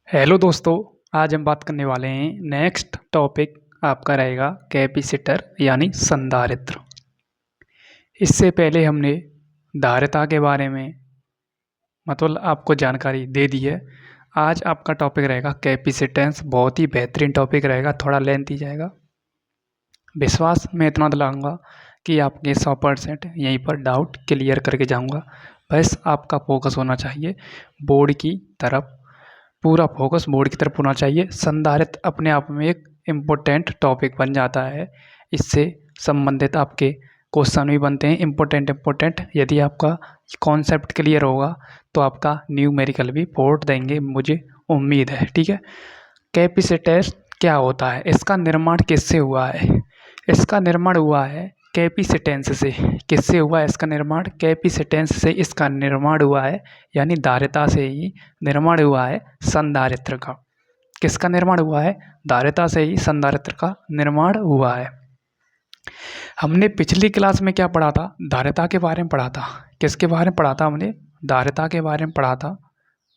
Hello दोस्तों। आज हम बात करने वाले हैं। नेक्स्ट टॉपिक आपका रहेगा कैपेसिटर यानी संधारित्र। इससे पहले हमने धारिता के बारे में मतलब आपको जानकारी दे दी है। आज आपका टॉपिक रहेगा कैपेसिटेंस। बहुत ही बेहतरीन टॉपिक रहेगा, थोड़ा लेंथी जाएगा। विश्वास मैं इतना दिलाऊंगा कि आपके 100% यहीं पर डाउट क्लियर करके जाऊंगा। बस आपका फोकस होना चाहिए बोर्ड की तरफ, पूरा फोकस बोर्ड की तरफ होना चाहिए। संधारित्र अपने आप में एक इम्पोर्टेंट टॉपिक बन जाता है। इससे संबंधित आपके क्वेश्चन भी बनते हैं इम्पोर्टेंट। यदि आपका कॉन्सेप्ट क्लियर होगा तो आपका न्यूमेरिकल भी पोर्ट देंगे, मुझे उम्मीद है। ठीक है। कैपेसिटर क्या होता है, इसका निर्माण किससे हुआ है? इसका निर्माण हुआ है कैपेसिटेंस से। किससे हुआ है इसका निर्माण? कैपेसिटेंस से इसका निर्माण हुआ है, यानी धारिता से ही निर्माण हुआ है संधारित्र का। किसका निर्माण हुआ है? धारिता से ही संधारित्र का निर्माण हुआ है। हमने पिछली क्लास में क्या पढ़ा था? धारिता के बारे में पढ़ा था। किसके बारे में पढ़ा था हमने? धारिता के बारे में पढ़ा था।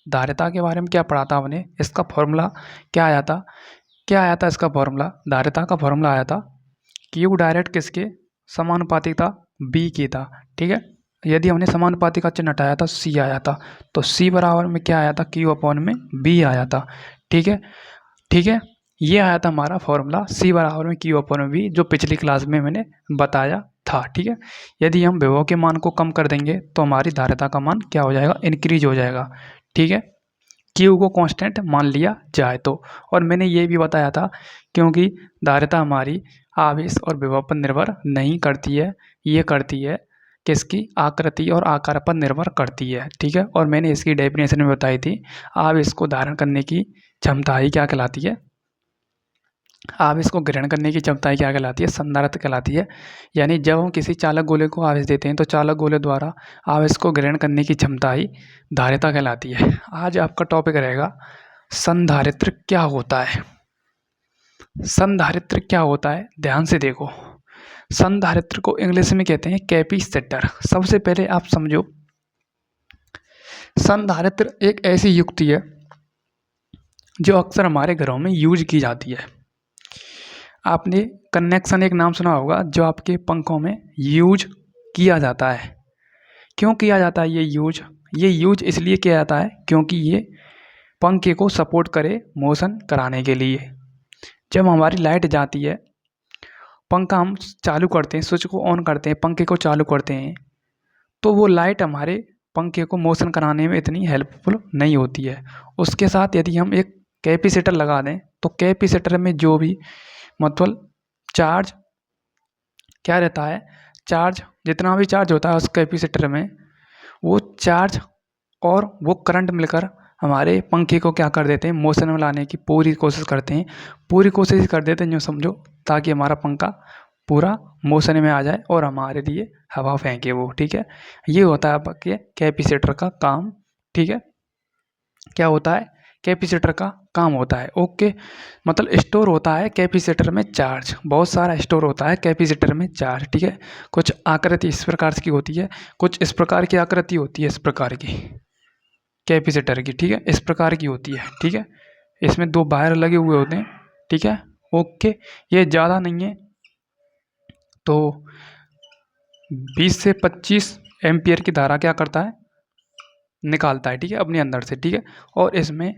धारिता के बारे में क्या पढ़ा था हमने? इसका फॉर्मूला क्या आया था? इसका फॉर्मूला, धारिता का फॉर्मूला आया था क्यू डायरेक्ट किसके समानुपातिक था? बी की था। ठीक है। यदि हमने समानुपातिक का चिन्ह हटाया था सी आया था, तो सी बराबर में क्या आया था? क्यू अपॉन में बी आया था। ठीक है। ठीक है, ये आया था हमारा फॉर्मूला सी बराबर में क्यू अपॉन में बी, जो पिछली क्लास में मैंने बताया था। ठीक है। यदि हम विभव के मान को कम कर देंगे तो हमारी धारिता का मान क्या हो जाएगा? इंक्रीज हो जाएगा। ठीक है। क्यू को कांस्टेंट मान लिया जाए तो। और मैंने ये भी बताया था क्योंकि धारिता हमारी आवेश और विभव पर निर्भर नहीं करती है, ये करती है किसकी? आकृति और आकार पर निर्भर करती है। ठीक है। और मैंने इसकी डेफिनेशन में बताई थी, आवेश को धारण करने की क्षमता ही क्या कहलाती है? आवेश को ग्रहण करने की क्षमता ही क्या कहलाती है? संधारित्र कहलाती है। यानी जब हम किसी चालक गोले को आवेश देते हैं तो चालक गोले द्वारा आवेश को ग्रहण करने की क्षमता ही धारिता कहलाती है। आज आपका टॉपिक रहेगा संधारित्र क्या होता है। संधारित्र क्या होता है, ध्यान से देखो। संधारित्र को इंग्लिश में कहते हैं कैपेसिटर। सबसे पहले आप समझो, संधारित्र एक ऐसी युक्ति है जो अक्सर हमारे घरों में यूज की जाती है। आपने कनेक्शन एक नाम सुना होगा, जो आपके पंखों में यूज किया जाता है। क्यों किया जाता है ये यूज? ये यूज इसलिए किया जाता है क्योंकि ये पंखे को सपोर्ट करे मोशन कराने के लिए। जब हमारी लाइट जाती है, पंखा हम चालू करते हैं, स्विच को ऑन करते हैं, पंखे को चालू करते हैं, तो वो लाइट हमारे पंखे को मोशन कराने में इतनी हेल्पफुल नहीं होती है। उसके साथ यदि हम एक कैपेसिटर लगा दें तो कैपेसिटर में जो भी मतलब चार्ज क्या रहता है, चार्ज जितना भी चार्ज होता है उस कैपेसिटर में, वो चार्ज और वो करंट मिलकर हमारे पंखे को क्या कर देते हैं? मोशन में लाने की पूरी कोशिश करते हैं। पूरी कोशिश कर देते हैं, जो समझो, ताकि हमारा पंखा पूरा मोशन में आ जाए और हमारे लिए हवा फेंके वो। ठीक है। ये होता है आपके कैपेसिटर का काम। ठीक है। क्या होता है? कैपेसिटर का काम होता है। ओके। मतलब स्टोर होता है कैपेसिटर में चार्ज, बहुत सारा स्टोर होता है कैपेसिटर में चार्ज। ठीक है। कुछ आकृति इस प्रकार की होती है, कुछ इस प्रकार की आकृति होती है, इस प्रकार की कैपेसिटर की। ठीक है। इस प्रकार की होती है। ठीक है। इसमें दो वायर लगे हुए होते हैं। ठीक है। ओके। ये ज़्यादा नहीं है तो 20 से 25 एम्पियर की धारा क्या करता है? निकालता है। ठीक है, अपने अंदर से। ठीक है। और इसमें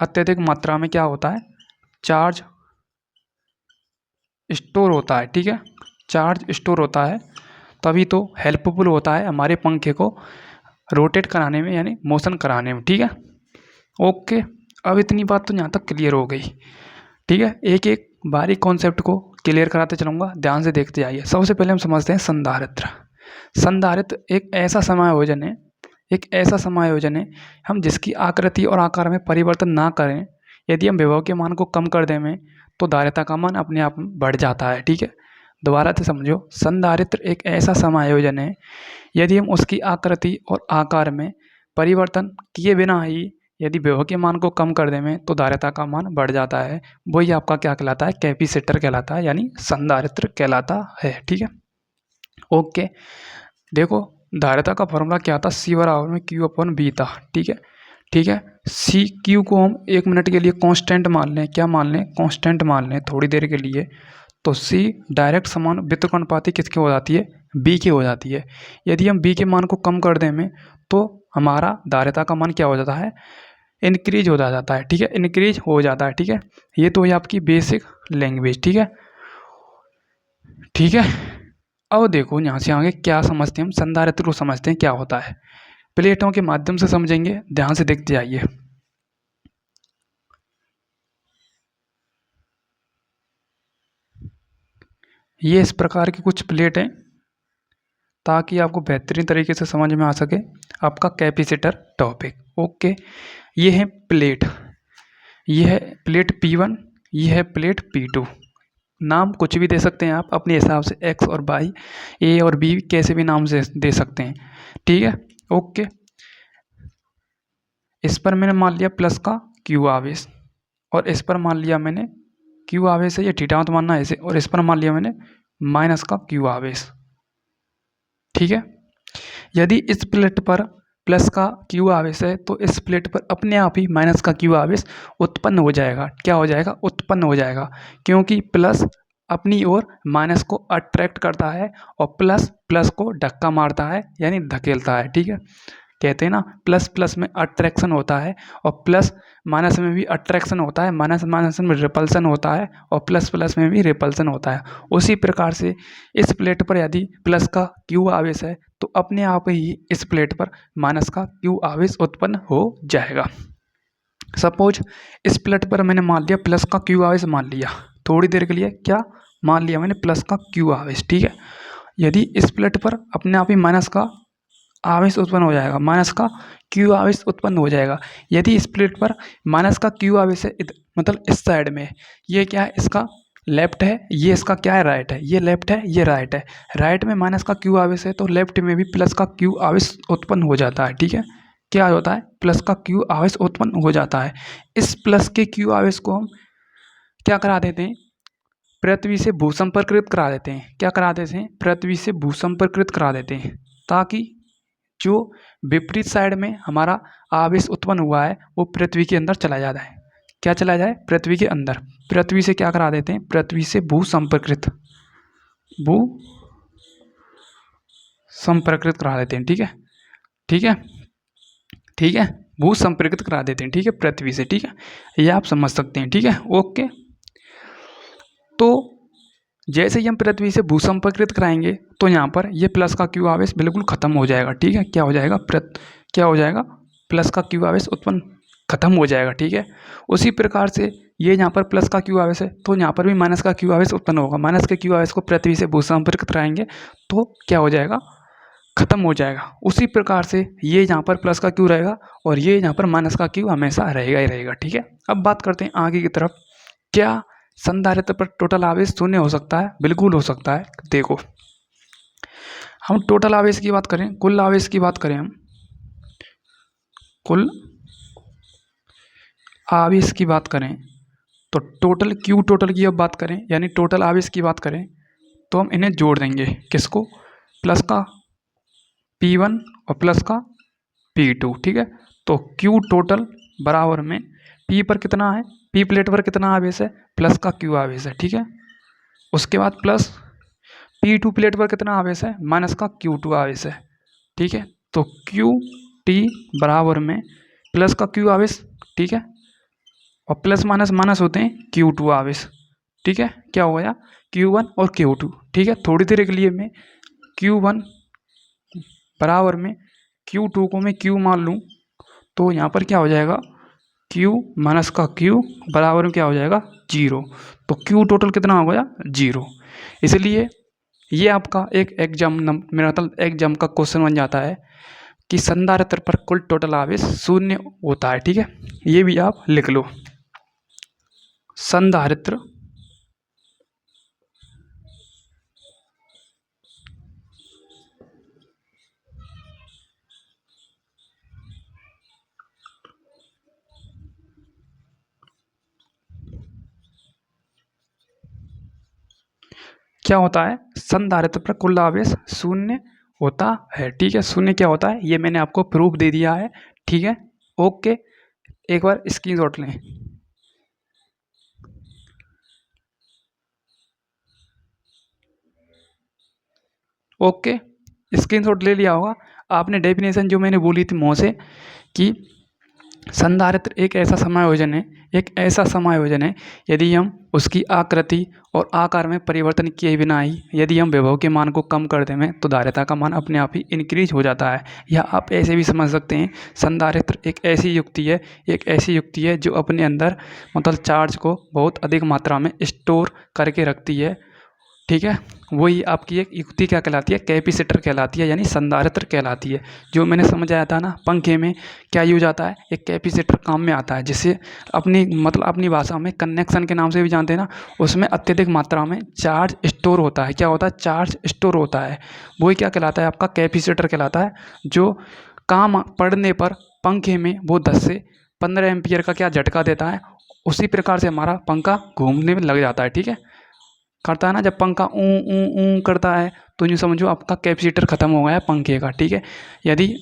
अत्यधिक मात्रा में क्या होता है? चार्ज स्टोर होता है। ठीक है। चार्ज स्टोर होता है, तभी तो हेल्पफुल होता है हमारे पंखे को रोटेट कराने में, यानी मोशन कराने में। ठीक है। ओके। अब इतनी बात तो यहाँ तक क्लियर हो गई। ठीक है। एक एक बारीक कॉन्सेप्ट को क्लियर कराते चलूँगा, ध्यान से देखते जाइए। सबसे पहले हम समझते हैं संधारित्र। संधारित्र एक ऐसा समायोजन है, हम जिसकी आकृति और आकार में परिवर्तन ना करें। यदि हम विभव के मान को कम कर दें में, तो धारिता का मान अपने आप में बढ़ जाता है। ठीक है। दोबारा से समझो, संधारित्र एक ऐसा समायोजन है, यदि हम उसकी आकृति और आकार में परिवर्तन किए बिना ही यदि विभव के मान को कम कर दें में, तो धारिता का मान बढ़ जाता है। वही आपका क्या कहलाता है? कैपेसिटर कहलाता है, यानी संधारित्र कहलाता है। ठीक है। ओके। देखो, धारिता का फॉर्मूला क्या था? सी बराबर में क्यू अपॉन बी था। ठीक है। ठीक है। सी क्यू को हम 1 मिनट के लिए कांस्टेंट मान लें, क्या मान लें, कांस्टेंट मान लें थोड़ी देर के लिए, तो सी डायरेक्ट समान व्युत्क्रमानुपाती किसकी हो जाती है, बी की हो जाती है। यदि हम बी के मान को कम कर दें में, तो हमारा धारिता का मान क्या हो जाता है, इंक्रीज हो जाता है। ठीक है, इंक्रीज हो जाता है। ठीक है, ये तो है आपकी बेसिक लैंग्वेज। ठीक है, ठीक है। अब देखो यहाँ से आगे क्या समझते हैं हम, संधारित्र को समझते हैं क्या होता है। प्लेटों के माध्यम से समझेंगे, ध्यान से देखते जाइए। ये इस प्रकार की कुछ प्लेट हैं, ताकि आपको बेहतरीन तरीके से समझ में आ सके आपका कैपेसिटर टॉपिक। ओके, ये है प्लेट, ये है प्लेट P1, ये है प्लेट P2। नाम कुछ भी दे सकते हैं आप अपने हिसाब से, एक्स और वाई, ए और बी, कैसे भी नाम से दे सकते हैं। ठीक है, ओके। इस पर मैंने मान लिया प्लस का क्यू आवेश, और इस पर मान लिया मैंने क्यू आवेश है, ये थीटा मत मानना ऐसे, और इस पर मान लिया मैंने माइनस का क्यू आवेश। ठीक है, यदि इस प्लेट पर प्लस का क्यू आवेश है, तो इस प्लेट पर अपने आप ही माइनस का क्यू आवेश उत्पन्न हो जाएगा। क्या हो जाएगा, उत्पन्न हो जाएगा, क्योंकि प्लस अपनी ओर माइनस को अट्रैक्ट करता है, और प्लस प्लस को धक्का मारता है, यानी धकेलता है। ठीक है, कहते हैं ना, प्लस प्लस में अट्रैक्शन होता है, और प्लस माइनस में भी अट्रैक्शन होता है, माइनस माइनस में रिपल्सन होता है, और प्लस प्लस में भी रिपल्सन होता है। उसी प्रकार से इस प्लेट पर यदि प्लस का क्यू आवेश है, तो अपने आप ही इस प्लेट पर माइनस का क्यू आवेश उत्पन्न हो जाएगा। सपोज इस प्लेट पर मैंने मान लिया प्लस का क्यू आवेश, मान लिया थोड़ी देर के लिए, क्या मान लिया मैंने, प्लस का क्यू आवेश। ठीक है, यदि इस प्लेट पर अपने आप ही माइनस का आवेश उत्पन्न हो जाएगा, माइनस का क्यू आवेश उत्पन्न हो जाएगा। यदि इस प्लेट पर माइनस का क्यू आवेश है, मतलब इस साइड में, ये क्या है, इसका लेफ्ट है, ये इसका क्या है, राइट है, ये लेफ्ट है, ये राइट है। राइट में माइनस का क्यू आवेश है, तो लेफ्ट में भी प्लस का क्यू आवेश उत्पन्न हो जाता है। ठीक है, क्या होता है, प्लस का क्यू आवेश उत्पन्न हो जाता है। इस प्लस के क्यू आवेश को हम क्या करा देते हैं, पृथ्वी से भूसंपर्कित करा देते हैं। क्या करा देते हैं, पृथ्वी से भूसंपर्कित करा देते हैं, ताकि जो विपरीत साइड में हमारा आवेश उत्पन्न हुआ है, वो पृथ्वी के अंदर चला जाता है। क्या चला जाए, पृथ्वी के अंदर। पृथ्वी से क्या करा देते हैं, पृथ्वी से भू संपर्कित करा देते हैं। ठीक है, ठीक है, ठीक है, भू संपर्कित करा देते हैं। ठीक है, पृथ्वी से। ठीक है, ये आप समझ सकते हैं। ठीक है, ओके। तो जैसे ही हम पृथ्वी से भू संपर्कित कराएंगे, तो यहाँ पर ये प्लस का क्यू आवेश बिल्कुल खत्म हो जाएगा। ठीक है, क्या हो जाएगा, क्या हो जाएगा, प्लस का क्यू आवेश उत्पन्न खत्म हो जाएगा। ठीक है, उसी प्रकार से ये यहाँ पर प्लस का क्यू आवेश है, तो यहाँ पर भी माइनस का क्यू आवेश उत्पन्न होगा। माइनस के क्यू आवेश को पृथ्वी से भू संपर्कित कराएंगे, तो क्या हो जाएगा, खत्म हो जाएगा। उसी प्रकार से ये यहाँ पर प्लस का क्यू रहेगा, और ये यहाँ पर माइनस का क्यू हमेशा रहेगा ही रहेगा। ठीक है, अब बात करते हैं आगे की तरफ। क्या संधारित्र पर टोटल आवेश शून्य हो सकता है? बिल्कुल हो सकता है। देखो, हम टोटल आवेश की बात करें, कुल आवेश की बात करें, हम कुल आवेश की बात करें, तो टोटल क्यू टोटल की अब बात करें, यानी टोटल आवेश की बात करें, तो हम इन्हें जोड़ देंगे। किसको, प्लस का P1 और प्लस का P2। ठीक है, तो Q टोटल बराबर में P पर कितना है, P प्लेट पर कितना आवेश है, प्लस का Q आवेश है। ठीक है, उसके बाद प्लस P2 प्लेट पर कितना आवेश है, माइनस का Q2 आवेश है। ठीक है, तो QT बराबर में प्लस का Q आवेश, ठीक है, और प्लस माइनस माइनस होते हैं Q2 आवेश। ठीक है, क्या हो गया, Q1 और Q2। ठीक है, थोड़ी देर के लिए मैं Q1 बराबर में Q2 को मैं Q मान लूँ, तो यहाँ पर क्या हो जाएगा, Q माइनस का Q बराबर में क्या हो जाएगा, 0। तो Q टोटल कितना हो गया, 0। इसलिए ये आपका एक एग्जाम, मेरा मतलब एग्जाम का क्वेश्चन बन जाता है कि संधारित्र पर कुल टोटल आवेश शून्य होता है। ठीक है, ये भी आप लिख लो। संधारित्र क्या होता है, संधारित्र पर कुल आवेश शून्य होता है। ठीक है, शून्य क्या होता है, ये मैंने आपको प्रूफ दे दिया है। ठीक है, ओके, एक बार स्क्रीनशॉट लें। ओके, स्क्रीनशॉट ले लिया होगा आपने। डेफिनेशन जो मैंने बोली थी मुँह से कि संधारित्र एक ऐसा समायोजन है यदि हम उसकी आकृति और आकार में परिवर्तन किए बिना ही यदि हम विभव के मान को कम कर दें तो धारिता का मान अपने आप ही इंक्रीज हो जाता है। या आप ऐसे भी समझ सकते हैं, संधारित्र एक ऐसी युक्ति है जो अपने अंदर मतलब चार्ज को बहुत अधिक मात्रा में स्टोर करके रखती है। ठीक है, वही आपकी एक युक्ति क्या कहलाती है, कैपेसिटर कहलाती है, यानी संधारित्र कहलाती है। जो मैंने समझाया था ना, पंखे में क्या यूज आता है, एक कैपेसिटर काम में आता है, जिससे अपनी भाषा में कनेक्शन के नाम से भी जानते हैं ना, उसमें अत्यधिक मात्रा में चार्ज स्टोर होता है। क्या होता है, चार्ज स्टोर होता है। वही क्या कहलाता है, आपका कैपेसिटर कहलाता है। जो काम पड़ने पर पंखे में वो 10 से 15 एम्पियर का क्या झटका देता है, उसी प्रकार से हमारा पंखा घूमने में लग जाता है। ठीक है, करता है ना, जब पंखा ऊ ऊ ऊ करता है तो यूँ समझो आपका कैपेसिटर ख़त्म हो गया है पंखे का। ठीक है, यदि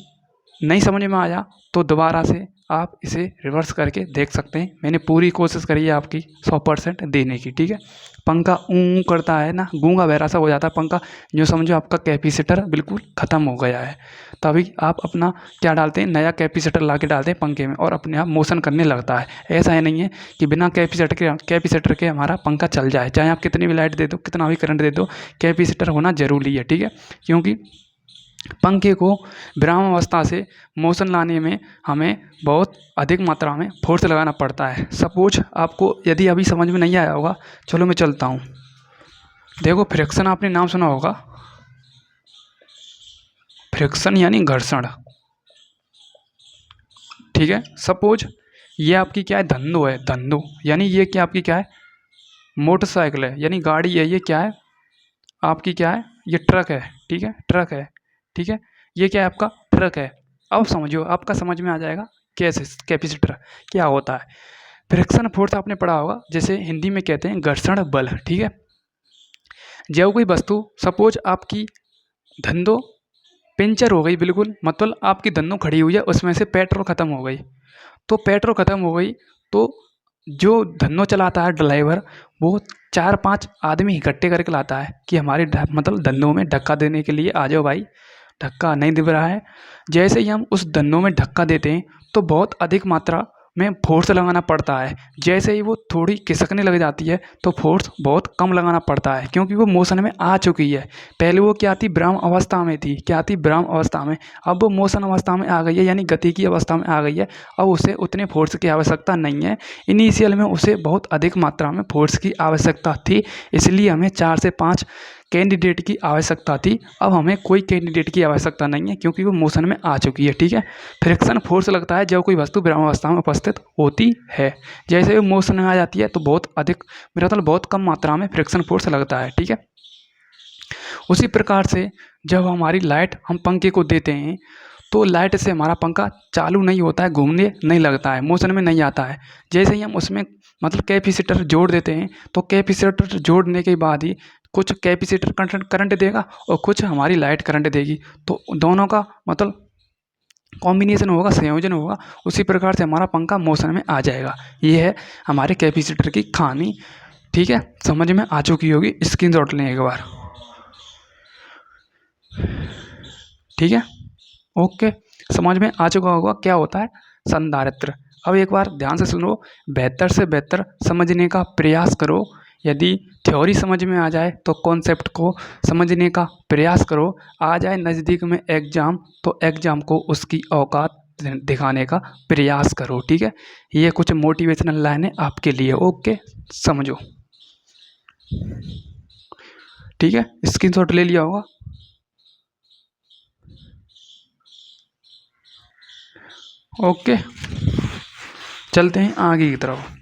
नहीं समझ में आया तो दोबारा से आप इसे रिवर्स करके देख सकते हैं। मैंने पूरी कोशिश करी है आपकी 100% देने की। ठीक है, पंखा ऊ करता है ना, गूंगा बहरा सा हो जाता है पंखा, जो समझो आपका कैपेसिटर बिल्कुल ख़त्म हो गया है। तभी आप अपना क्या डालते हैं, नया कैपेसिटर ला के डालते हैं पंखे में और अपने आप मोशन करने लगता है। ऐसा है नहीं है कि बिना कैपेसिटर के हमारा पंखा चल जाए, चाहे आप कितनी भी लाइट दे दो, कितना भी करंट दे दो, कैपेसिटर होना ज़रूरी है। ठीक है, क्योंकि पंखे को विराम अवस्था से मोशन लाने में हमें बहुत अधिक मात्रा में फोर्स लगाना पड़ता है। सपोज आपको यदि अभी समझ में नहीं आया होगा, चलो मैं चलता हूँ। देखो, फ्रिक्शन आपने नाम सुना होगा, फ्रिक्शन यानी घर्षण। ठीक है, सपोज ये आपकी क्या है, धंधो है, धंधो यानी ये क्या आपकी क्या है, मोटरसाइकिल है, यानी गाड़ी है। ये क्या है आपकी, क्या है, ये ट्रक है। ठीक है, ट्रक है। ठीक है, ये क्या है आपका, ट्रक है। अब समझो, आपका समझ में आ जाएगा कैसे कैपेसिटर क्या होता है। फ्रिक्शन फोर्स आपने पढ़ा होगा, जैसे हिंदी में कहते हैं घर्षण बल। ठीक है, जब कोई वस्तु सपोज आपकी धंधो पंचर हो गई, बिल्कुल मतलब आपकी धंधो खड़ी हुई है, उसमें से पेट्रोल ख़त्म हो गई। तो पेट्रोल ख़त्म हो गई तो जो धन्नो चलाता है ड्राइवर, वो 4-5 आदमी इकट्ठे करके लाता है कि हमारे मतलब धन्नों में धक्का देने के लिए आ जाओ भाई, धक्का नहीं दे रहा है। जैसे ही हम उस धन्नों में धक्का देते हैं तो बहुत अधिक मात्रा में फोर्स लगाना पड़ता है। जैसे ही वो थोड़ी खिसकने लग जाती है तो फोर्स बहुत कम लगाना पड़ता है, क्योंकि वो मोशन में आ चुकी है। पहले वो क्या थी, विराम अवस्था में थी, क्या थी, विराम अवस्था में। अब वो मोशन अवस्था में आ गई है, यानी गति की अवस्था में आ गई है। अब उसे उतने फोर्स की आवश्यकता नहीं है। इनिशियल में उसे बहुत अधिक मात्रा में फोर्स की आवश्यकता थी, इसलिए हमें 4 से 5 कैंडिडेट की आवश्यकता थी। अब हमें कोई कैंडिडेट की आवश्यकता नहीं है, क्योंकि वो मोशन में आ चुकी है। ठीक है, फ्रिक्शन फोर्स लगता है जब कोई वस्तु विराम अवस्था में उपस्थित होती है। जैसे वो मोशन में आ जाती है तो बहुत अधिक, मेरा मतलब बहुत कम मात्रा में फ्रिक्शन फोर्स लगता है। ठीक है, उसी प्रकार से जब हमारी लाइट हम पंखे को देते हैं तो लाइट से हमारा पंखा चालू नहीं होता है, घूमने नहीं लगता है, मोशन में नहीं आता है। जैसे ही हम उसमें मतलब कैपेसिटर जोड़ देते हैं तो कैपेसिटर जोड़ने के बाद ही कुछ कैपेसिटर करंट देगा और कुछ हमारी लाइट करंट देगी। तो दोनों का मतलब कॉम्बिनेशन होगा, संयोजन होगा, उसी प्रकार से हमारा पंखा मोशन में आ जाएगा। ये है हमारे कैपेसिटर की खामी। ठीक है, समझ में आ चुकी होगी, स्क्रीनशॉट लें एक बार। ठीक है, ओके, समझ में आ चुका होगा क्या होता है संधारित्र। अब एक बार ध्यान से सुनो, बेहतर से बेहतर समझने का प्रयास करो। यदि थ्योरी समझ में आ जाए तो कॉन्सेप्ट को समझने का प्रयास करो। आ जाए नज़दीक में एग्ज़ाम तो एग्ज़ाम को उसकी औकात दिखाने का प्रयास करो। ठीक है, ये कुछ मोटिवेशनल लाइनें आपके लिए। ओके, समझो। ठीक है, स्क्रीनशॉट ले लिया होगा। ओके, चलते हैं आगे की तरफ।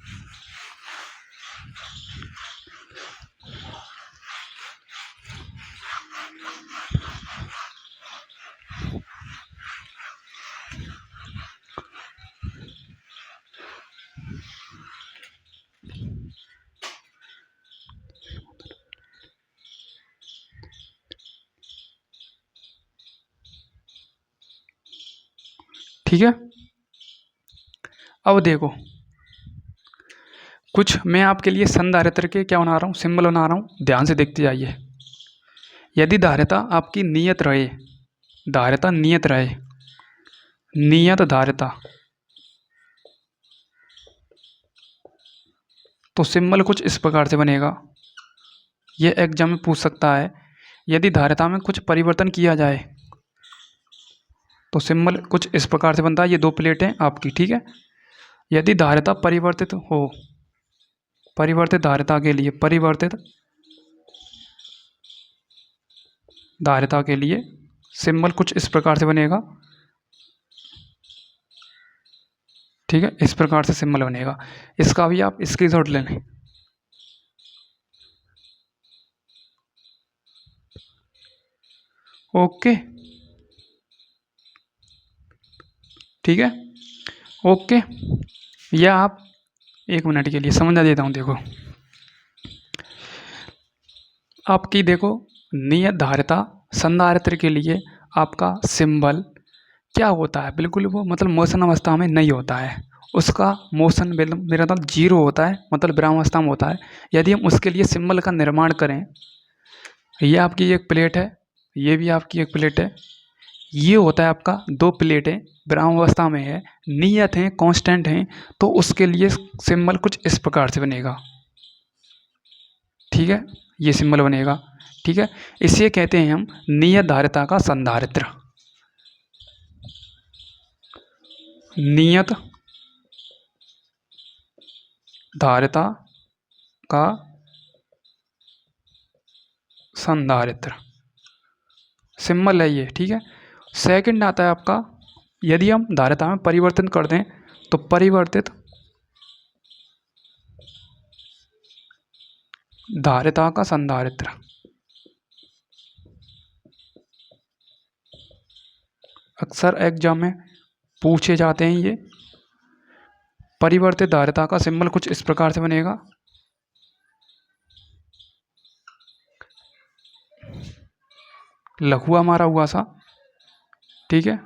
ठीक है, अब देखो, कुछ मैं आपके लिए संधारित्र के क्या बना रहा हूँ, सिंबल बना रहा हूँ, ध्यान से देखते जाइए। यदि धारिता आपकी नियत रहे, धारिता नियत रहे, नियत धारिता, तो सिंबल कुछ इस प्रकार से बनेगा। ये एग्जाम में पूछ सकता है, यदि धारिता में कुछ परिवर्तन किया जाए तो सिंबल कुछ इस प्रकार से बनता है। ये दो प्लेटें आपकी, ठीक है। यदि धारिता परिवर्तित हो, परिवर्तित धारिता के लिए, परिवर्तित धारिता के लिए सिंबल कुछ इस प्रकार से बनेगा, ठीक है। इस प्रकार से सिंबल बनेगा। इसका भी आप स्क्रीनशॉट ले लें। ओके, ठीक है, ओके। या आप 1 मिनट के लिए समझा देता हूँ। देखो आपकी, देखो नियत धारिता संधारित्र के लिए आपका सिंबल क्या होता है, बिल्कुल वो मतलब मोशन अवस्था में नहीं होता है, उसका मोशन मेरा मतलब 0 होता है, मतलब विराम अवस्था में होता है। यदि हम उसके लिए सिंबल का निर्माण करें, ये आपकी एक प्लेट है, ये भी आपकी एक प्लेट है, ये होता है आपका 2 प्लेटें विराम अवस्था में है, नियत हैं, कांस्टेंट हैं, तो उसके लिए सिंबल कुछ इस प्रकार से बनेगा, ठीक है। ये सिंबल बनेगा, ठीक है। इसे कहते हैं हम नियत धारिता का संधारित्र, नियत धारिता का संधारित्र सिंबल है ये, ठीक है। सेकंड आता है आपका, यदि हम धारिता में परिवर्तन कर दें तो परिवर्तित धारिता का संधारित्र, अक्सर एग्जाम में पूछे जाते हैं ये। परिवर्तित धारिता का सिंबल कुछ इस प्रकार से बनेगा, लघुआ मारा हुआ सा, ठीक है,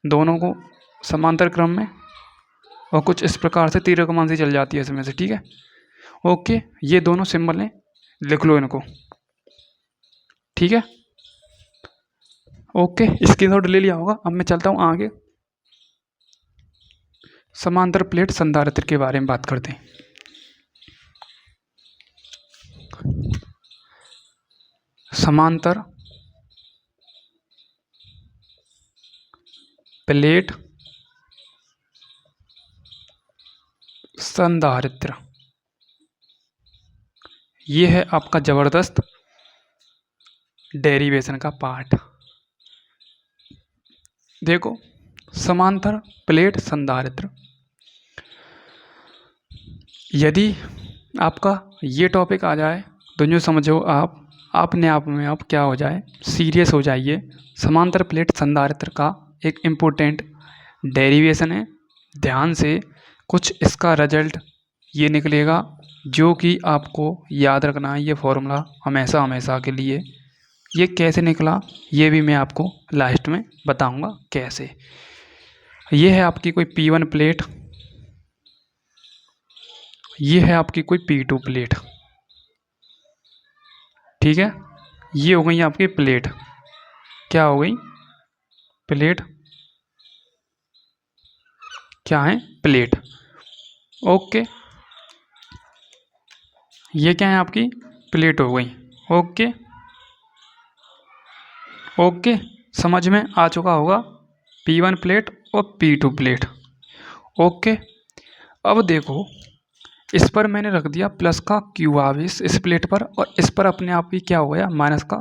दोनों को समांतर क्रम में, और कुछ इस प्रकार से तीर कमान से चल जाती है इसमें से, ठीक है। ओके, ये दोनों सिंबल हैं, लिख लो इनको, ठीक है। ओके, स्क्रीनशॉट ले लिया होगा। अब मैं चलता हूँ आगे, समांतर प्लेट संधारित्र के बारे में बात करते हैं। समांतर प्लेट संधारित्र, ये है आपका जबरदस्त डेरिवेशन का पार्ट। देखो, समांतर प्लेट संधारित्र, यदि आपका ये टॉपिक आ जाए तो जो समझो आप अपने आप में आप क्या हो जाए, सीरियस हो जाइए। समांतर प्लेट संधारित्र का एक इम्पोर्टेंट डेरिवेशन है, ध्यान से कुछ इसका रिजल्ट ये निकलेगा जो कि आपको याद रखना है। ये फॉर्मूला हमेशा हमेशा के लिए, ये कैसे निकला ये भी मैं आपको लास्ट में बताऊंगा कैसे। ये है आपकी कोई P1 प्लेट, ये है आपकी कोई P2 प्लेट, ठीक है। ये हो गई आपकी प्लेट, क्या हो गई, प्लेट, क्या है, प्लेट। ओके, ये क्या है आपकी प्लेट हो गई। ओके, ओके, समझ में आ चुका होगा, P1 प्लेट और P2 प्लेट। ओके, अब देखो, इस पर मैंने रख दिया प्लस का Q आवेश इस प्लेट पर, और इस पर अपने आप ही क्या हो गया, माइनस का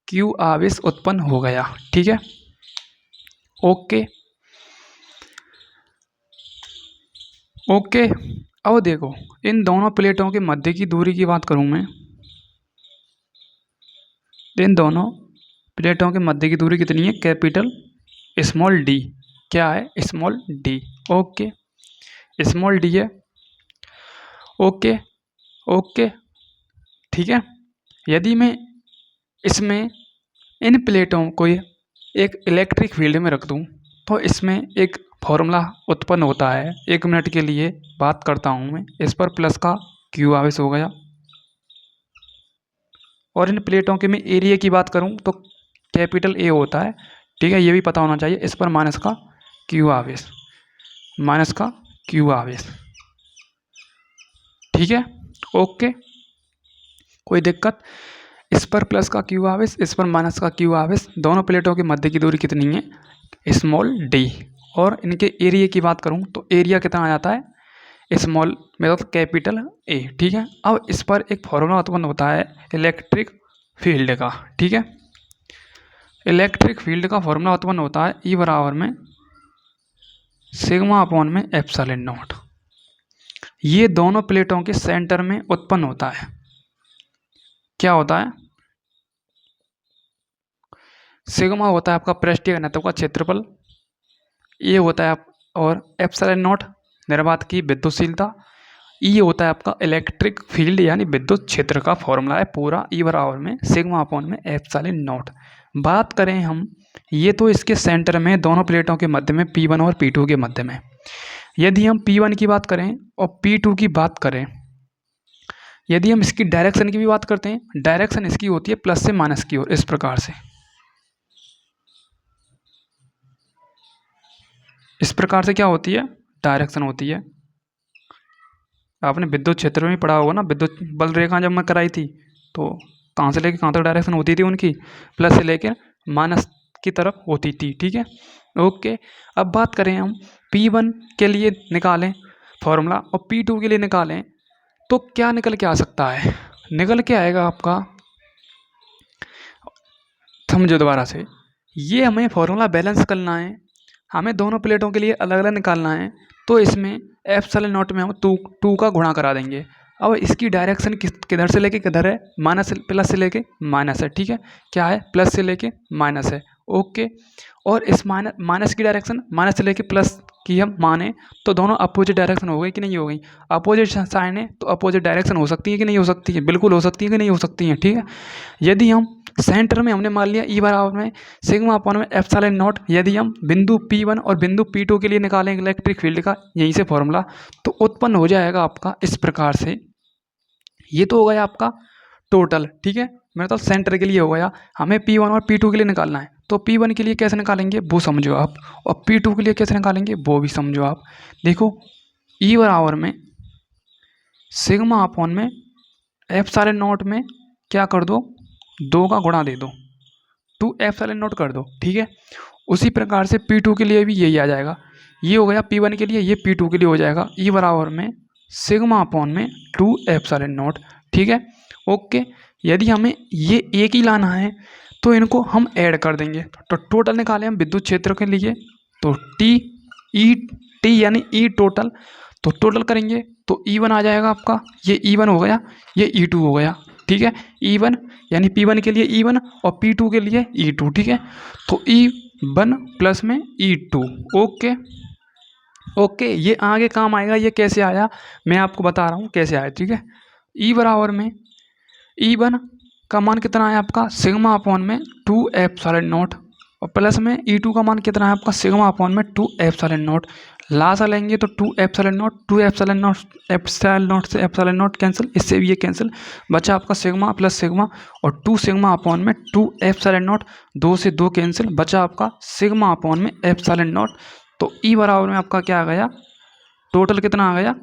Q आवेश उत्पन्न हो गया, ठीक है। ओके, ओके, अब देखो, इन दोनों प्लेटों के मध्य की दूरी की बात करूं मैं, इन दोनों प्लेटों के मध्य की दूरी कितनी है, कैपिटल स्मॉल डी, क्या है, small D. Okay, small D है। ओके, ओके, ठीक है। यदि मैं इसमें इन प्लेटों को एक इलेक्ट्रिक फील्ड में रख दूं तो इसमें एक फॉर्मूला उत्पन्न होता है 1 मिनट के लिए बात करता हूँ मैं। इस पर प्लस का क्यू आवेश हो गया। और इन प्लेटों के मैं एरिया की बात करूँ तो कैपिटल ए होता है, ठीक है, ये भी पता होना चाहिए। इस पर माइनस का क्यू आवेश, माइनस का क्यू आवेश, ठीक है, ओके, कोई दिक्कत। इस पर प्लस का क्यू आवेश, इस पर माइनस का क्यू आवेश। दोनों प्लेटों के मध्य की दूरी कितनी है? Small D. और इनके एरिया की बात करूं तो एरिया कितना आ जाता है? स्मॉल मतलब कैपिटल ए, ठीक है। अब इस पर एक फॉर्मूला उत्पन्न होता है इलेक्ट्रिक फील्ड का, ठीक है। इलेक्ट्रिक फील्ड का फॉर्मूला उत्पन्न होता है ई बराबर में सिग्मा अपॉन में एप्सिलॉन नॉट। ये दोनों प्लेटों के सेंटर में उत्पन्न होता है। क्या होता है? सिग्मा होता है आपका पृष्ठीय घनत्व का क्षेत्रफल, ये होता है और एप्सिलॉन नॉट निर्वात की विद्युतशीलता, ई होता है आपका इलेक्ट्रिक फील्ड यानी विद्युत क्षेत्र का फॉर्मूला है पूरा, ई बराबर में सिग्मा अपॉन में एप्सिलॉन नॉट। बात करें हम, ये तो इसके सेंटर में दोनों प्लेटों के मध्य में P1 और P2 के मध्य में। यदि हम P1 की बात करें और P2 की बात करें, यदि हम इसकी डायरेक्शन की भी बात करते हैं, डायरेक्शन इसकी होती है प्लस से माइनस की ओर, इस प्रकार से, इस प्रकार से क्या होती है? डायरेक्शन होती है। आपने विद्युत क्षेत्र में पढ़ा होगा ना, विद्युत बल रेखा जब मैं कराई थी तो कहाँ से लेके कहाँ तक डायरेक्शन होती थी उनकी? प्लस से लेके माइनस की तरफ होती थी, ठीक है, ओके। अब बात करें हम P1 के लिए निकालें फॉर्मूला और P2 के लिए निकालें तो क्या निकल के आ सकता है? निकल के आएगा आपका, समझो दोबारा से, ये हमें फॉर्मूला बैलेंस करना है, हमें दोनों प्लेटों के लिए अलग अलग निकालना है। तो इसमें एप्सिलॉन नॉट में हम टू का गुणा करा देंगे। अब इसकी डायरेक्शन किधर से लेके किधर है? माइनस, प्लस से लेके माइनस है, ठीक है, क्या है? प्लस से लेके माइनस है, ओके। और इस माइनस की डायरेक्शन माइनस से लेके प्लस की हम माने तो दोनों अपोजिट डायरेक्शन हो गई कि नहीं हो गई? अपोजिट साइन है तो अपोजिट डायरेक्शन हो सकती है कि नहीं हो सकती है? बिल्कुल हो सकती है कि नहीं हो सकती है, ठीक है। यदि हम सेंटर में हमने मान लिया ई बराबर में सिग्मा अपॉन में एप्सिलॉन नॉट, यदि हम बिंदु P1 और बिंदु P2 के लिए निकालेंगे इलेक्ट्रिक फील्ड का यहीं से फॉर्मूला, तो उत्पन्न हो जाएगा आपका इस प्रकार से। ये तो हो गया आपका टोटल, ठीक है, मतलब सेंटर के लिए हो गया। हमें P1 और P2 के लिए निकालना है, तो P1 के लिए कैसे निकालेंगे वो समझो आप, और P2 के लिए कैसे निकालेंगे वो भी समझो आप। देखो, ई बराबर में सिग्मा अपॉन में एप्सिलॉन नॉट में क्या कर दो? 2 का गुणा दे दो, 2 एप्सिलॉन नॉट कर दो, ठीक है। उसी प्रकार से P2 के लिए भी यही आ जाएगा। ये हो गया P1 के लिए, ये P2 के लिए हो जाएगा ई बराबर में सिग्मा अपॉन में 2 एप्सिलॉन नॉट, ठीक है, ओके। यदि हमें ये एक ही लाना है तो इनको हम ऐड कर देंगे, तो टोटल निकालें हम विद्युत क्षेत्र के लिए, तो टी यानी ई टोटल, तो टोटल करेंगे तो E1 आ जाएगा आपका, ये E1 हो गया, ये E2 हो गया, ठीक है। E1 यानी P1 के लिए E1 और P2 के लिए E2, ठीक है। तो E1 प्लस में E2, ओके ओके। ये आगे काम आएगा। ये कैसे आया मैं आपको बता रहा हूँ कैसे आया, ठीक है। ई बराबर में E1 का मान कितना है आपका? सिग्मा अपॉन में 2 एप्सिलॉन नॉट, और प्लस में E2 का मान कितना है आपका? सिग्मा अपॉन में 2 एप्सिलॉन नॉट। लासा लेंगे तो 2 epsilon not, 2 epsilon not, epsilon not से एप्सिलॉन नॉट कैंसिल, इससे भी ये कैंसिल, बचा आपका सिग्मा प्लस सिग्मा, और 2 सिग्मा अपॉन में 2 एप्सिलॉन नॉट, 2 से 2 कैंसिल, बचा आपका सिग्मा अपॉन में एप्सिलॉन नॉट। तो ई बराबर में आपका क्या आ गया? टोटल कितना आ गया?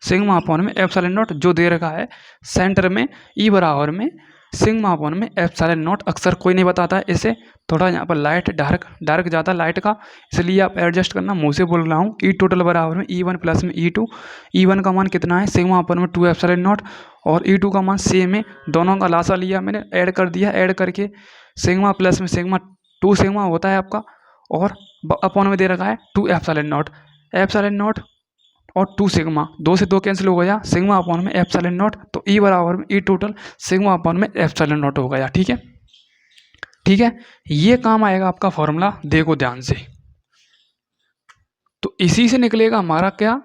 सिग्मा अपॉन में एप्सिलॉन नॉट जो दे रखा है सेंटर में, ई बराबर में सिग्मा अपॉन में एप्सिलॉन नॉट। अक्सर कोई नहीं बताता है इसे, थोड़ा यहाँ पर लाइट डार्क ज़्यादा लाइट का, इसलिए आप एडजस्ट करना, मुँह से बोल रहा हूँ। ई टोटल बराबर में E1 प्लस में E2। E1 का मान कितना है? सिग्मा अपॉन में 2 एप्सिलॉन नॉट, और E2 का मान सेम है, दोनों का लासा लिया मैंने, ऐड कर दिया, ऐड करके सिग्मा प्लस में सिग्मा 2 सिग्मा होता है आपका, और अपॉन में दे रखा है 2 एप्सिलॉन नॉट, एप्सिलॉन नॉट और 2 सिग्मा, 2 से 2 कैंसिल हो गया, सिग्मा अपॉन में एप्सिलॉन नॉट, तो ई बराबर में ई टोटल सिग्मा अपॉन में एप्सिलॉन नॉट हो गया, ठीक है, ठीक है। ये काम आएगा आपका फॉर्मूला, देखो ध्यान से। तो इसी से निकलेगा हमारा क्या?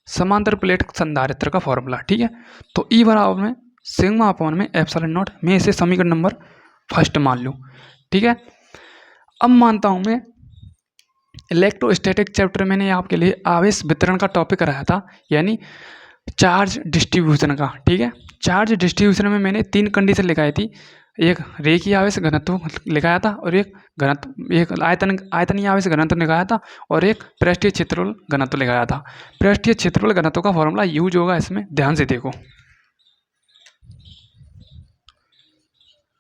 समांतर प्लेट संधारित्र का फॉर्मूला, ठीक है। तो ई बराबर में सिग्मा अपॉन में एप्सिलॉन नॉट, मैं इसे समीकरण नंबर फर्स्ट मान लूँ, ठीक है। अब मानता हूँ मैं इलेक्ट्रोस्टैटिक चैप्टर मैंने आपके लिए आवेश वितरण का टॉपिक कराया था, यानी चार्ज डिस्ट्रीब्यूशन का। ठीक है, चार्ज डिस्ट्रीब्यूशन में मैंने 3 कंडीशन लिखाई थी। एक रेखीय आवेश घनत्व लिखाया था, और एक आयतनीय आवेश घनत्व लिखाया था, और एक पृष्ठीय क्षेत्रफल घनत्व लिखाया था। पृष्ठीय क्षेत्रफल घनत्व का फॉर्मूला यूज होगा इसमें, ध्यान से देखो।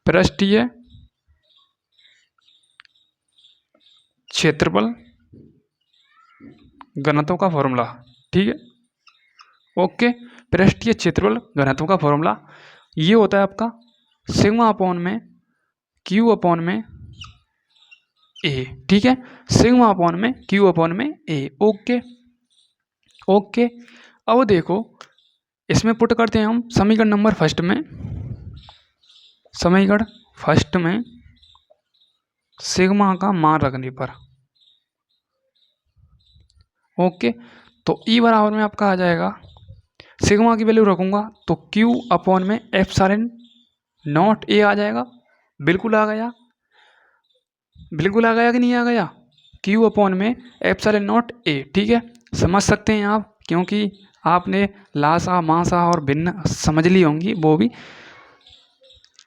पृष्ठीय क्षेत्रफल घनत्व का फॉर्मूला, ठीक है, ओके। पृष्ठीय क्षेत्रफल घनत्व का फॉर्मूला ये होता है आपका सिग्मा अपॉन में क्यू अपॉन में ए। ठीक है, सिग्मा अपॉन में क्यू अपॉन में ए, ओके ओके। अब देखो इसमें पुट करते हैं हम समीकरण नंबर फर्स्ट में, समीकरण फर्स्ट में सिग्मा का मान रखने पर, ओके। तो ई बराबर में आपका आ जाएगा, सिग्मा की वैल्यू रखूंगा तो क्यू अपॉन में एप्सिलॉन नॉट ए आ जाएगा। बिल्कुल आ गया, बिल्कुल आ गया कि नहीं आ गया? क्यू अपॉन में एप्सिलॉन नॉट ए, ठीक है। समझ सकते हैं आप, क्योंकि आपने लासा मासा और भिन्न समझ ली होंगी, वो भी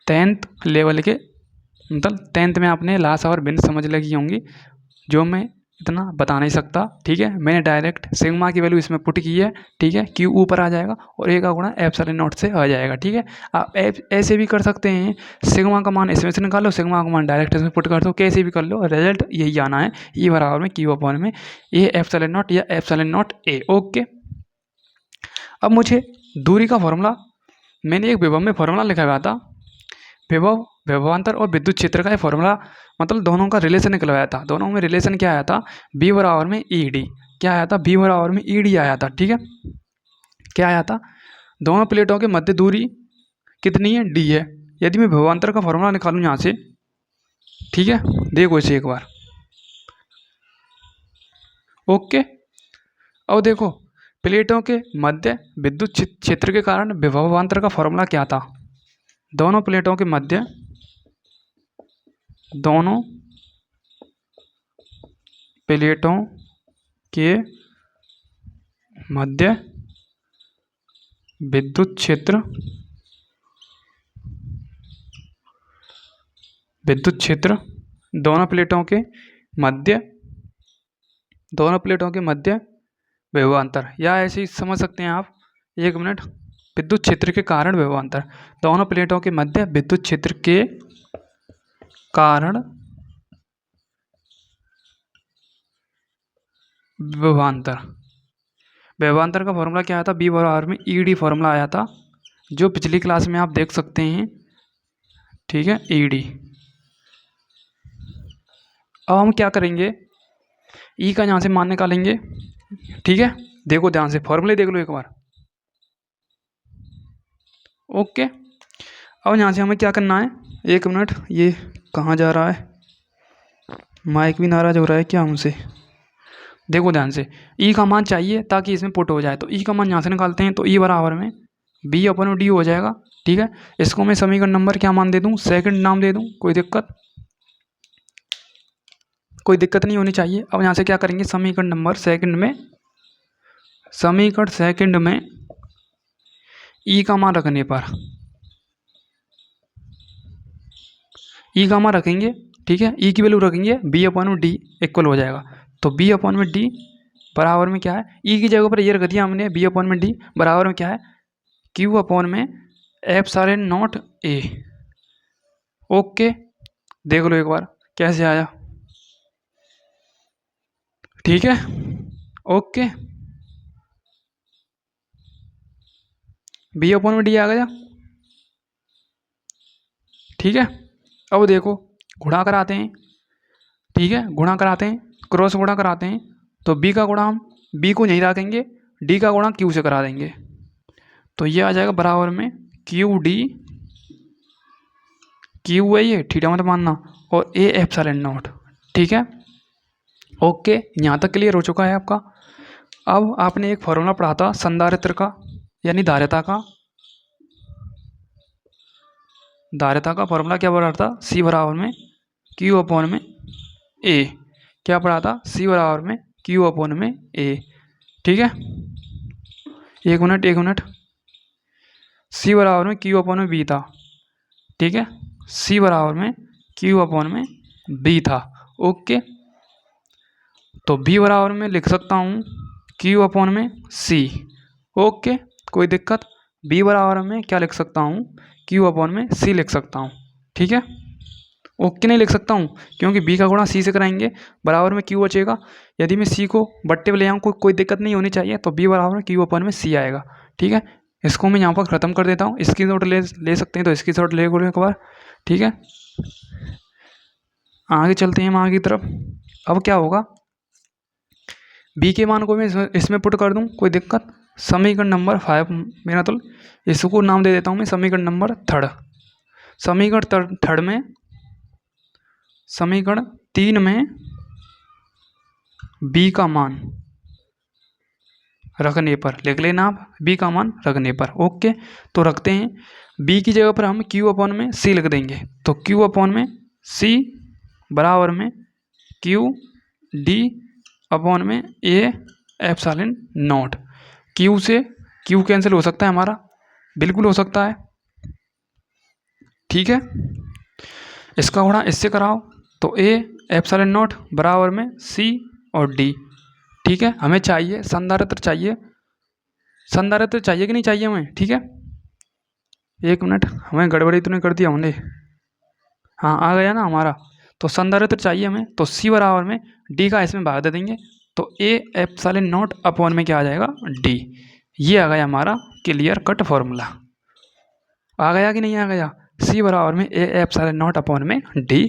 10th लेवल के, मतलब 10th में आपने लासा और भिन्न समझ लगी होंगी, जो मैं इतना बता नहीं सकता। ठीक है, मैंने डायरेक्ट सिग्मा की वैल्यू इसमें पुट की है। ठीक है, क्यू ऊपर आ जाएगा और ए का गुणा एप्सिलॉन नॉट से आ जाएगा। ठीक है, आप ऐसे भी कर सकते हैं, सिग्मा का मान इसमें से निकालो, सिग्मा का मान डायरेक्ट इसमें पुट कर दो, कैसे भी कर लो, रिजल्ट यही आना है, ई बराबर में क्यू अपॉन में ए एप्सिलॉन नॉट या एप्सिलॉन नॉट ए, ओके। अब मुझे दूरी का फॉर्मूला, मैंने एक विभव में फॉर्मूला लिखा हुआ था, विभव, विभवांतर और विद्युत क्षेत्र का ये फॉर्मूला, मतलब दोनों का रिलेशन निकलवाया था। दोनों में रिलेशन क्या आया था? बी बराबर में ई डी, क्या आया था? बी बराबर में ई डी आया था। ठीक है, क्या आया था? दोनों प्लेटों के मध्य दूरी कितनी है? डी है। यदि मैं विभवांतर का फॉर्मूला निकालूं यहाँ से, ठीक है, देखो इसे एक बार, ओके। अब देखो प्लेटों के मध्य विद्युत क्षेत्र के कारण विभवांतर का फॉर्मूला क्या था? दोनों प्लेटों के मध्य, दोनों प्लेटों के मध्य विद्युत क्षेत्र, विद्युत क्षेत्र दोनों प्लेटों के मध्य, दोनों प्लेटों के मध्य विभवांतर, या ऐसे ही समझ सकते हैं आप, एक मिनट, विद्युत क्षेत्र के कारण विभवांतर, दोनों प्लेटों के मध्य विद्युत क्षेत्र के कारण विभवांतर। विभवांतर का फॉर्मूला क्या आया था? बी बराबर में ई डी फॉर्मूला आया था, जो पिछली क्लास में आप देख सकते हैं। ठीक है, ई डी। अब हम क्या करेंगे, ई का यहाँ से मान निकालेंगे। ठीक है, देखो ध्यान से फॉर्मूले देख लो एक बार, ओके। अब यहाँ से हमें क्या करना है, एक मिनट, ये कहाँ जा रहा है, माइक भी नाराज हो रहा है क्या हमसे? देखो ध्यान से, ई का मान चाहिए ताकि इसमें पुट हो जाए, तो ई का मान यहाँ से निकालते हैं, तो ई बराबर में बी अपन डी हो जाएगा। ठीक है, इसको मैं समीकरण नंबर क्या मान दे दूँ? सेकंड नाम दे दूँ, कोई दिक्कत नहीं होनी चाहिए। अब यहाँ से क्या करेंगे, समीकरण नंबर सेकंड में, समीकरण सेकंड में ई का मान रखने पर, ई का मान रखेंगे, ठीक है, ई की वैल्यू रखेंगे, बी अपॉन डी इक्वल हो जाएगा। तो बी अपॉन में डी बराबर में क्या है, ई की जगह पर ये रख दिया हमने, बी अपॉन में डी बराबर में क्या है, क्यू अपॉन में एप्सिलॉन नॉट ए, ओके। देख लो एक बार कैसे आया, ठीक है, ओके। बी अपॉन में डी आ गया, ठीक है। अब देखो गुणा कराते हैं, ठीक है, गुणा कराते हैं, क्रॉस गुणा कराते हैं, तो बी का गुणा हम बी को नहीं रखेंगे, डी का गुणा क्यू से करा देंगे, तो ये आ जाएगा बराबर में क्यू डी, क्यू है ये, थीटा मत मानना, और ए एप्सिलॉन नॉट। ठीक है, ओके, यहाँ तक क्लियर हो चुका है आपका। अब आपने एक फॉर्मूला पढ़ा था संधारित्र का, यानी धारिता का, धारिता का फॉर्मूला क्या बराबर था? सी बराबर में क्यू अपॉन में ए, क्या पढ़ा था, सी बराबर में क्यू अपॉन में ए। ठीक है, एक मिनट, सी बराबर में क्यू अपॉन में बी था। ठीक है, सी बराबर में क्यू अपॉन में बी था। ओके, तो बी बराबर में लिख सकता हूँ क्यू अपॉन में सी। ओके, कोई दिक्कत। बी बराबर में क्या लिख सकता हूँ, क्यू अपॉन में सी लिख सकता हूँ। ठीक है, ओके नहीं लिख सकता हूँ क्योंकि बी का गुणा सी से कराएंगे, बराबर में क्यू बचेगा। यदि मैं सी को बट्टे पे ले आऊँ कोई दिक्कत नहीं होनी चाहिए, तो बी बराबर में क्यू अपॉन में सी आएगा। ठीक है, इसको मैं यहाँ पर ख़त्म कर देता हूँ। इसकी शॉट ले सकते हैं तो इसकी शॉट ले एक बार। ठीक है, आगे चलते हैं हम आगे की तरफ। अब क्या होगा, बी के मान को मैं इसमें पुट कर दूं, कोई दिक्कत। समीकरण नंबर 5 मेरा, तो इसको नाम दे देता हूं मैं समीकरण नंबर 3। समीकरण 3 में, समीकरण 3 में बी का मान रखने पर लिख लेना आप, बी का मान रखने पर। ओके, तो रखते हैं। बी की जगह पर हम क्यू अपॉन में सी लिख देंगे, तो क्यू अपॉन में सी बराबर में क्यू डी अपॉन में ए एप्सिलॉन नॉट। क्यू से क्यू कैंसिल हो सकता है हमारा, बिल्कुल हो सकता है। ठीक है, इसका गुणा इससे कराओ तो ए एप्सिलॉन नॉट बराबर में सी और डी। ठीक है, हमें चाहिए संधारित्र, चाहिए संधारित्र, चाहिए कि नहीं चाहिए हमें। ठीक है, एक मिनट, हमें गड़बड़ी तो नहीं कर दिया हमने। हाँ, आ गया ना हमारा। तो संधारित्र चाहिए हमें, तो सी बराबर में डी का इसमें भाग दे देंगे, तो ए एप्सिलॉन नॉट अपॉन में क्या आ जाएगा, डी। ये आ गया हमारा क्लियर कट फॉर्मूला। आ गया कि नहीं आ गया, सी बराबर में ए एप्सिलॉन नॉट अपॉन में डी।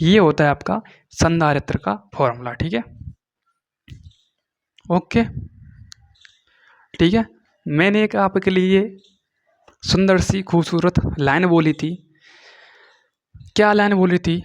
ये होता है आपका संधारित्र का फॉर्मूला। ठीक है, ओके। ठीक है, मैंने एक आपके लिए सुंदर सी खूबसूरत लाइन बोली थी। क्या लाइन बोली थी,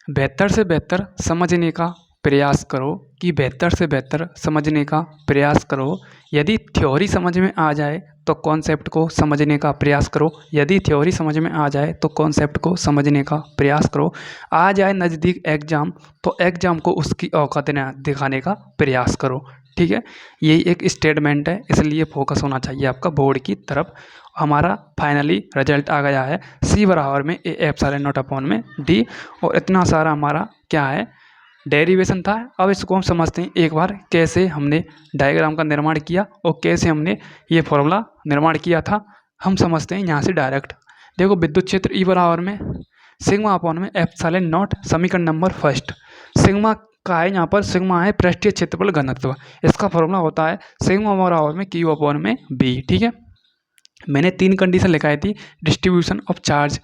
बेहतर से बेहतर समझने का प्रयास करो, कि बेहतर से बेहतर समझने का प्रयास करो। यदि थ्योरी समझ में आ जाए तो कॉन्सेप्ट को समझने का प्रयास करो, यदि थ्योरी समझ में आ जाए तो कॉन्सेप्ट को समझने का प्रयास करो। आ जाए नज़दीक एग्ज़ाम तो एग्ज़ाम को उसकी औकात दिखाने का प्रयास करो। ठीक है, यही एक स्टेटमेंट है, इसलिए फोकस होना चाहिए आपका बोर्ड की तरफ। हमारा फाइनली रिजल्ट आ गया है, सी बराबर में ए एप्सिलॉन नॉट अपॉन में डी। और इतना सारा हमारा क्या है, डेरिवेशन था। अब इसको हम समझते हैं एक बार, कैसे हमने डायग्राम का निर्माण किया और कैसे हमने ये फॉर्मूला निर्माण किया था। हम समझते हैं यहाँ से डायरेक्ट। देखो, विद्युत क्षेत्र ई बराबर में सिग्मा अपॉन में एप्सिलॉन नॉट, समीकरण नंबर 1। सिग्मा का है यहाँ पर, सिग्मा है पृष्ठीय क्षेत्रफल घनत्व। इसका फॉर्मूला होता है सिग्मा बराबर में क्यू अपॉन में बी। ठीक है, मैंने 3 कंडीशन लिखाई थी, डिस्ट्रीब्यूशन ऑफ चार्ज,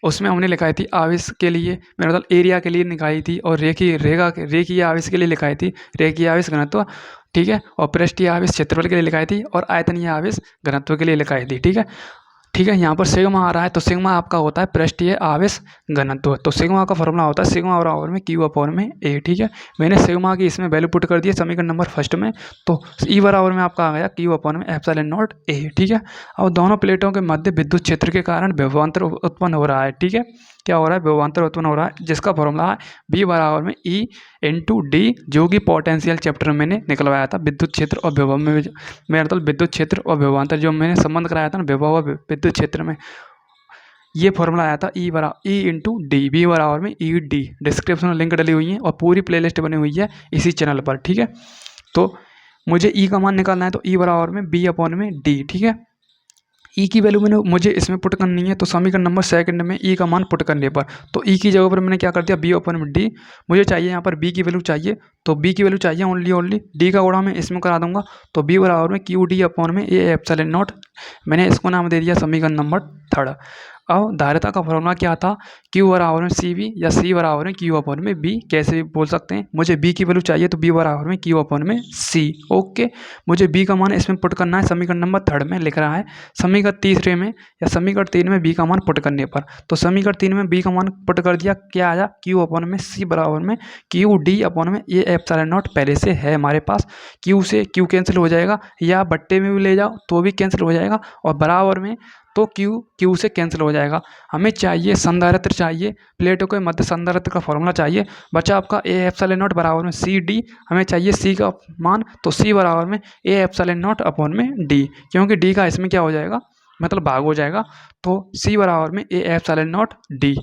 उसमें हमने लिखाई थी आवेश के लिए, मेरा मतलब एरिया के लिए लिखाई थी, और रेखीय आवेश के लिए लिखाई थी रेखीय आवेश घनत्व। ठीक है, और पृष्ठीय आवेश क्षेत्रफल के लिए लिखाई थी, और आयतनीय आवेश घनत्व के लिए लिखाई थी। ठीक है, ठीक है, यहाँ पर सिग्मा आ रहा है, तो सिग्मा आपका होता है पृष्ठीय आवेश घनत्व। तो सिग्मा का फॉर्मूला होता है सिग्मा बराबर में क्यू अपॉन में ए। ठीक है, मैंने सिग्मा की इसमें वैल्यू पुट कर दी है समीकरण नंबर 1 में, तो ई बराबर में आपका आ गया क्यू अपॉन में एप्सिलॉन नॉट ए। ठीक है, अब दोनों प्लेटों के मध्य विद्युत क्षेत्र के कारण विभवांतर उत्पन्न हो रहा है। ठीक है, क्या हो रहा है, विभवांतर उत्पन्न हो रहा है, जिसका फॉर्मूला है बी बराबर में ई इंटू डी, जो कि पोटेंशियल चैप्टर में मैंने निकलवाया था। विद्युत क्षेत्र और विभव में, मेरा मतलब विद्युत क्षेत्र और विभवांतर जो मैंने संबंध कराया था ना, विभव और विद्युत क्षेत्र में, ये फॉर्मूला आया था ई इंटू डी, बी बराबर में ई डी। डिस्क्रिप्शन में लिंक डली हुई है और पूरी प्लेलिस्ट बनी हुई है इसी चैनल पर। ठीक है, तो मुझे ई का मान निकालना है, तो ई बराबर में बी अपॉन में डी। ठीक है, ई की वैल्यू मैंने मुझे इसमें पुट करनी है, तो समीकरण नंबर 2 में ई का मान पुट करने पर, तो ई की जगह पर मैंने क्या कर दिया, बी अपॉन में डी। मुझे चाहिए यहाँ पर बी की वैल्यू चाहिए, तो बी की वैल्यू चाहिए ओनली डी का गुणा मैं इसमें करा दूंगा, तो बी बराबर में क्यू डी अपॉन में ए एप्सिलॉन नॉट। मैंने इसको नाम दे दिया समीकरण नंबर 3। अब धारिता का फॉर्मूला क्या था, क्यू बराबर में सी बी, या सी बराबर में क्यू अपॉन में बी, कैसे भी बोल सकते हैं। मुझे बी की वैल्यू चाहिए, तो बी बराबर में क्यू अपॉन में सी। ओके, मुझे बी का मान इसमें पुट करना है, समीकरण नंबर 3 में लिख रहा है। समीकरण 3 में, या समीकरण 3 में बी का मान पुट करने पर, तो समीकरण 3 में बी का मान पुट कर दिया, क्या आया, क्यू अपॉन में सी बराबर में क्यू डी अपॉन में ए एप्सिलॉन नॉट। पहले से है हमारे पास, क्यू से क्यू कैंसिल हो जाएगा, या बट्टे में भी ले जाओ तो भी कैंसिल हो जाएगा, और बराबर में तो क्यू से कैंसिल हो जाएगा। हमें चाहिए संधारित्र चाहिए, प्लेटों के मध्य संधारित्र का फॉर्मूला चाहिए। बचा आपका ए एप्सिलॉन नॉट बराबर में सी डी। हमें चाहिए सी का मान, तो सी बराबर में ए एप्सिलॉन नॉट अपॉन में डी, क्योंकि डी का इसमें क्या हो जाएगा, मतलब भाग हो जाएगा। तो सी बराबर में ए एप्सिलॉन नॉट डी।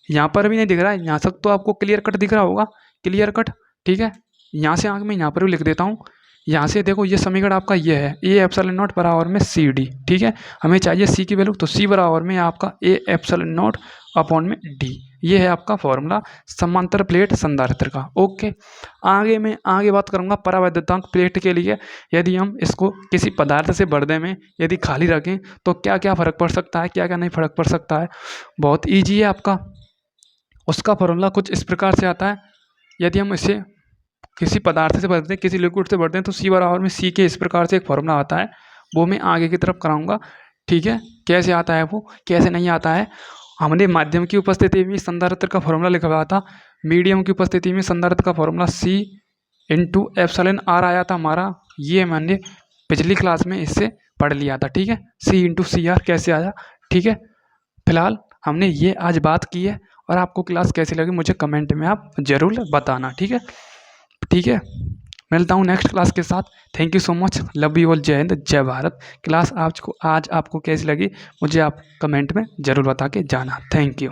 यहाँ पर भी नहीं दिख रहा है, यहाँ तक तो आपको क्लियर कट दिख रहा होगा, क्लियर कट, ठीक है। यहाँ से आगे मैं यहाँ पर भी लिख देता हूँ। यहाँ से देखो ये समीकरण आपका ये है, ए एप्सिलॉन नॉट बराबर में सी डी, ठीक है। हमें चाहिए सी की वैल्यू, तो सी बराबर में आपका ए एप्सिलॉन नॉट अपॉन में डी। ये है आपका फॉर्मूला समांतर प्लेट संधारित्र का। ओके, आगे मैं आगे बात करूंगा परावैद्युतांक प्लेट के लिए। यदि हम इसको किसी पदार्थ से भरने में यदि खाली रखें तो क्या क्या फर्क पड़ सकता है, क्या क्या नहीं फर्क पड़ सकता है। बहुत ईजी है आपका। उसका फॉर्मूला कुछ इस प्रकार से आता है। यदि हम इसे किसी पदार्थ से भरते हैं, किसी लिक्विड से भरते हैं, तो सी बराबर में सी के इस प्रकार से एक फॉर्मूला आता है, वो मैं आगे की तरफ कराऊंगा, ठीक है। कैसे आता है वो, कैसे नहीं आता है। हमने माध्यम की उपस्थिति में संधारित्र का फॉर्मूला लिखा हुआ था, मीडियम की उपस्थिति में संधारित्र का formula C into epsilon R आया था हमारा। ये मैंने पिछली क्लास में इससे पढ़ लिया था, ठीक है। सी इंटू सी आर कैसे आया, ठीक है। फिलहाल हमने ये आज बात की है, और आपको क्लास कैसी लगी मुझे कमेंट में आप ज़रूर बताना, ठीक है। ठीक है, मिलता हूँ नेक्स्ट क्लास के साथ। Thank you so much, love you all, जय हिंद जय भारत। क्लास आज आपको कैसी लगी मुझे आप कमेंट में ज़रूर बता के जाना। Thank you.